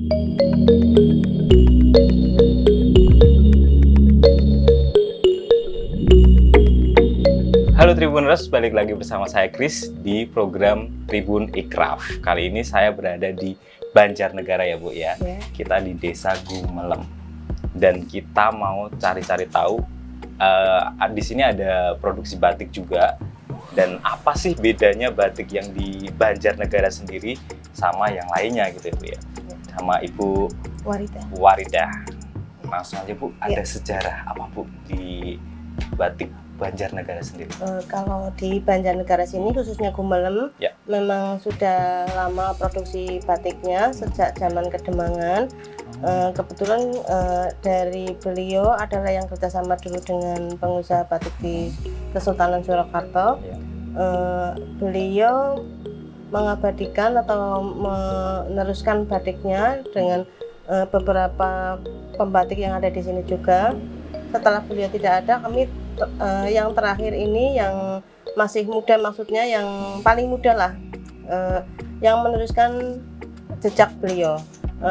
Halo Tribuners, balik lagi bersama saya Chris di program Tribun Ikraf. Kali ini saya berada di Banjarnegara ya Bu ya. Kita di Desa Gumelem. Dan kita mau cari-cari tahu di sini ada produksi batik juga. Dan apa sih bedanya batik yang di Banjarnegara sendiri sama yang lainnya gitu ya Bu ya. Sama Ibu Warida. Langsung aja Bu, ada sejarah apa Bu di batik Banjarnegara sendiri? Kalau di Banjarnegara sini khususnya Gumelem memang sudah lama produksi batiknya sejak zaman Kedemangan. Kebetulan dari beliau adalah yang kerjasama dulu dengan pengusaha batik di Kesultanan Surakarta. Beliau mengabadikan atau meneruskan batiknya dengan beberapa pembatik yang ada di sini juga. Setelah beliau tidak ada, kami yang terakhir ini yang masih muda, maksudnya yang paling muda lah, yang meneruskan jejak beliau.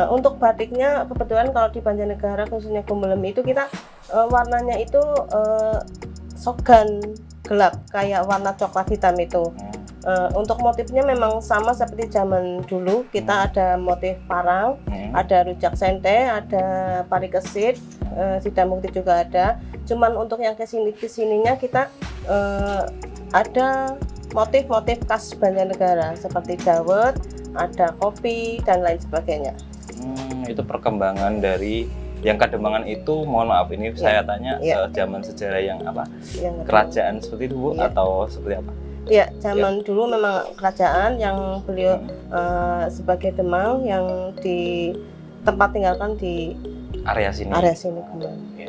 Untuk batiknya kebetulan kalau di Banjarnegara khususnya Gumelem itu kita warnanya itu sogan gelap kayak warna coklat hitam itu. Untuk motifnya memang sama seperti zaman dulu, kita ada motif parang, ada rujak sente, ada parikesit, sidamukti juga ada. Cuman untuk yang kesininya kita ada motif-motif khas Banjarnegara seperti dawet, ada kopi dan lain sebagainya. Itu perkembangan dari yang Kademangan itu, mohon maaf ini saya tanya zaman sejarah yang apa? Kerajaan seperti itu Bu atau seperti apa? Ya, zaman dulu memang kerajaan yang beliau sebagai Demang yang di tempat tinggalkan di area sini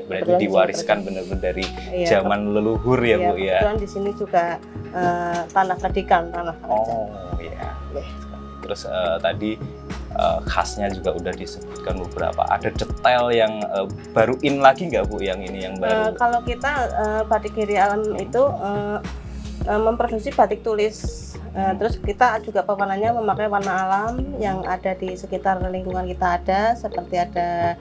berarti diwariskan benar-benar dari zaman leluhur ya Bu ya. Kebetulan di sini juga tanah kedikan, tanah kerajaan. Oh iya. Terus tadi khasnya juga udah disebutkan beberapa. Ada detail yang baru in lagi nggak Bu yang ini yang baru? Kalau kita Batik Giri Alam itu memproduksi batik tulis, terus kita juga pewarnanya memakai warna alam yang ada di sekitar lingkungan kita ada, seperti ada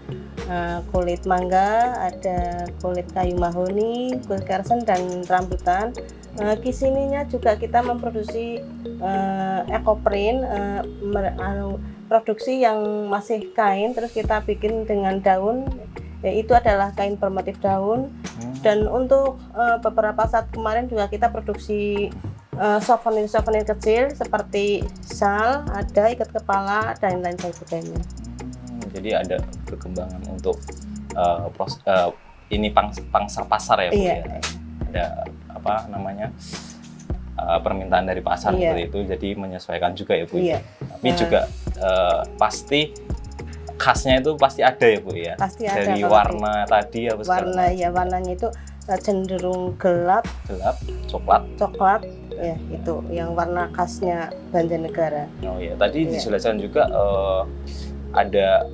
kulit mangga, ada kulit kayu mahoni, kulit kersen dan rambutan. Kisininya juga kita memproduksi ekoprint, produksi yang masih kain, terus kita bikin dengan daun. Itu adalah kain bermotif daun. Dan untuk beberapa saat kemarin juga kita produksi souvenir kecil seperti shal, ada ikat kepala dan lain sebagainya. Jadi ada perkembangan untuk ini pangsa pasar ya Bu ya. Ada apa namanya permintaan dari pasar seperti itu, jadi menyesuaikan juga ya Bu. Tapi juga pasti khasnya itu pasti ada ya Bu ya. Pasti ada. Dari warna tadi apa warna ya, warnanya itu cenderung gelap, coklat ya, itu yang warna khasnya Banjarnegara. Oh ya, tadi dijelaskan juga ada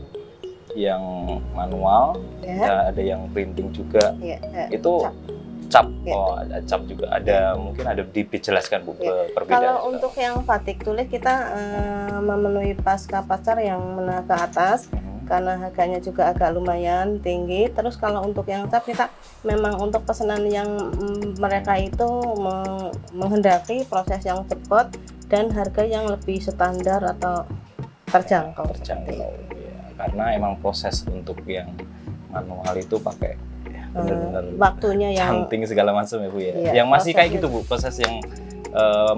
yang manual, ada yang printing juga. Itu cap. Oh, ada cap juga. Ada mungkin ada dijelaskan Bu perbedaan. Kalau untuk yang batik tulis kita memenuhi pasca pasar yang menengah ke atas karena harganya juga agak lumayan tinggi. Terus kalau untuk yang cap kita memang untuk pesanan yang mereka itu menghendaki proses yang cepat dan harga yang lebih standar atau terjangkau. Karena emang proses untuk yang manual itu pakai benar-benar waktunya yang canting segala macam ya Bu ya. Yang masih kayak gitu Bu, proses yang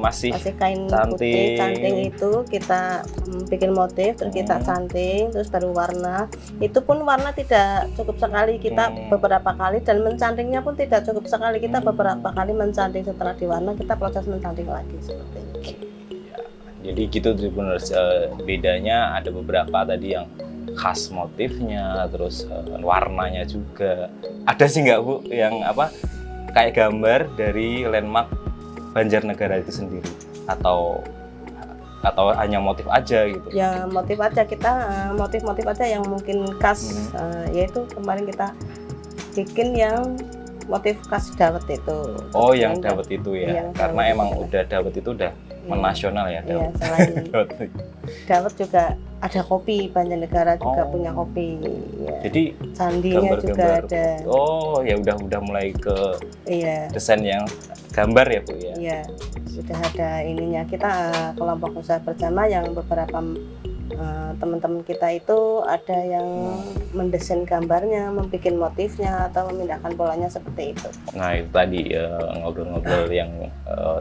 masih kain putih canting itu kita bikin motif, terus kita canting, terus baru warna. Itu pun warna tidak cukup sekali, kita beberapa kali, dan mencantingnya pun tidak cukup sekali, kita beberapa kali mencanting. Setelah diwarna kita proses mencanting lagi seperti itu. Jadi gitu Tribuners, bedanya ada beberapa tadi yang khas motifnya, terus warnanya juga. Ada sih nggak Bu yang apa kayak gambar dari landmark Banjarnegara itu sendiri, atau hanya motif aja gitu? Ya motif aja, kita motif-motif aja yang mungkin khas, yaitu kemarin kita bikin yang motif khas dawet itu. Oh yang dawet itu ya, karena emang udah dawet itu udah menasional ya. Iya, selain dawet juga ada kopi, Banjarnegara juga punya kopi. Ya. Jadi candinya juga ada. Oh ya udah mulai ke desain yang gambar ya Bu ya. Iya, sudah ada ininya. Kita kelompok usaha bersama yang beberapa teman-teman kita itu ada yang mendesain gambarnya, membuat motifnya atau memindahkan polanya seperti itu. Nah itu tadi ngobrol-ngobrol yang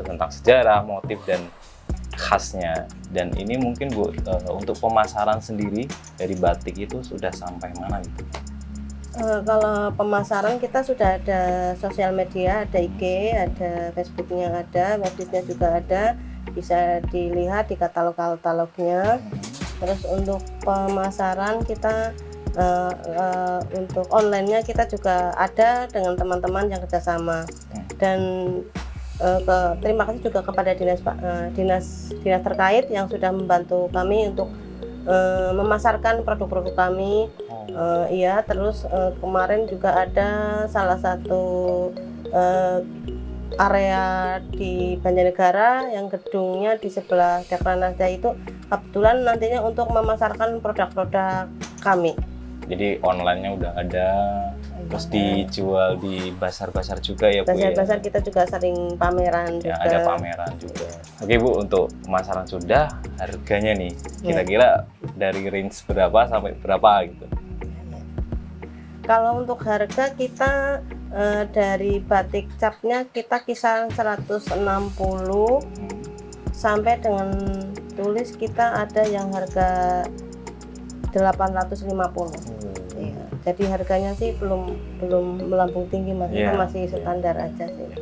tentang sejarah, motif dan khasnya. Dan ini mungkin Bu untuk pemasaran sendiri dari batik itu sudah sampai mana gitu? Kalau pemasaran kita sudah ada sosial media, ada IG, ada Facebooknya ada, websitenya juga ada, bisa dilihat di katalognya. Terus untuk pemasaran kita untuk online-nya kita juga ada dengan teman-teman yang kerjasama. Dan terima kasih juga kepada dinas terkait yang sudah membantu kami untuk memasarkan produk-produk kami. Iya, terus kemarin juga ada salah satu area di Banjarnegara yang gedungnya di sebelah Dekranasda itu kebetulan nantinya untuk memasarkan produk-produk kami. Jadi online-nya udah ada, terus dijual di pasar-pasar juga ya Bu? Pasar-pasar kita juga sering pameran ya, juga. Ada pameran juga. Oke Bu, untuk pemasaran sudah, harganya nih kira-kira dari range berapa sampai berapa gitu? Kalau untuk harga kita dari batik capnya kita kisaran 160 sampai dengan tulis kita ada yang harga 850. Ya, jadi harganya sih belum melambung tinggi Mas, itu masih standar aja sih.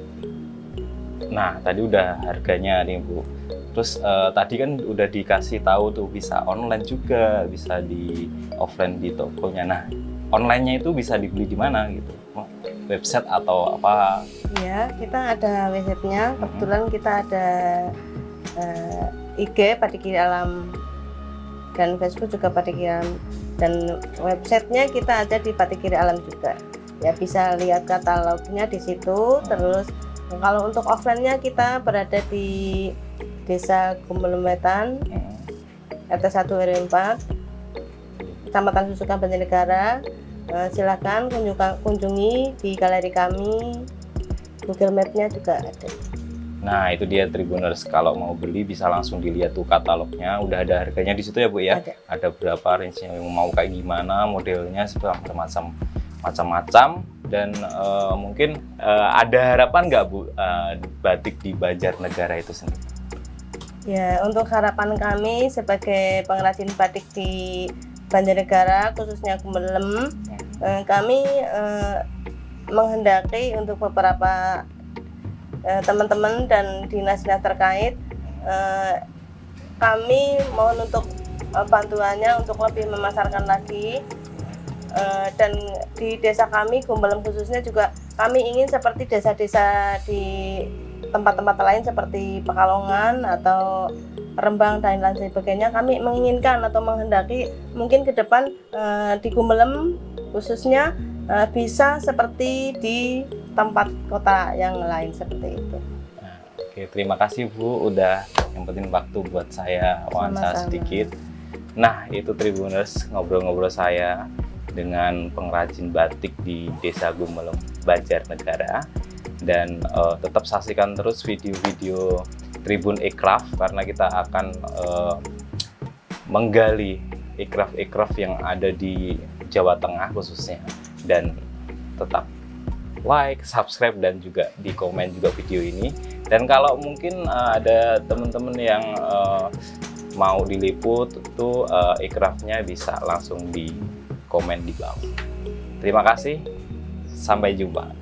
Nah tadi udah harganya nih Bu. Terus tadi kan udah dikasih tahu tuh bisa online juga, bisa di offline di tokonya. Nah online-nya itu bisa dibeli di mana gitu? Website atau apa? Ya, kita ada websitenya. Kebetulan kita ada IG Batik Kiri Alam dan Facebook juga Batik Kiri Alam, dan websitenya kita ada di Batik Kiri Alam juga. Ya bisa lihat katalognya di situ. Terus kalau untuk offline-nya kita berada di Desa Gumelem Wetan, RT 1 RW 4, Kecamatan Susukan, Banjarnegara. Silakan kunjungi di galeri kami, Google Map-nya juga ada. Nah itu dia Tribuners, kalau mau beli bisa langsung dilihat tuh katalognya, udah ada harganya di situ ya Bu ya. Ada berapa range-nya, mau kayak gimana, modelnya macam-macam. Dan mungkin ada harapan nggak Bu batik di Banjarnegara itu sendiri? Ya, untuk harapan kami sebagai pengrajin batik di Banjarnegara khususnya Gumelem, kami menghendaki untuk beberapa teman-teman dan dinas-dinas terkait, kami mohon untuk bantuannya untuk lebih memasarkan lagi, dan di desa kami Gumelem khususnya juga kami ingin seperti desa-desa di tempat-tempat lain seperti Pekalongan atau Rembang dan lain sebagainya. Kami menginginkan atau menghendaki mungkin ke depan di Gumelem khususnya bisa seperti di tempat kota yang lain seperti itu. Oke, terima kasih Bu udah nyempetin waktu buat saya wawancara sedikit. Nah itu Tribuners, ngobrol-ngobrol saya dengan pengrajin batik di Desa Gumelem, Banjarnegara. Dan tetap saksikan terus video-video Tribun Ekraf karena kita akan menggali ekraf-ekraf yang ada di Jawa Tengah khususnya. Dan tetap like, subscribe, dan juga di komen juga video ini. Dan kalau mungkin ada teman-teman yang mau diliput itu ekrafnya bisa langsung di komen di bawah. Terima kasih, sampai jumpa.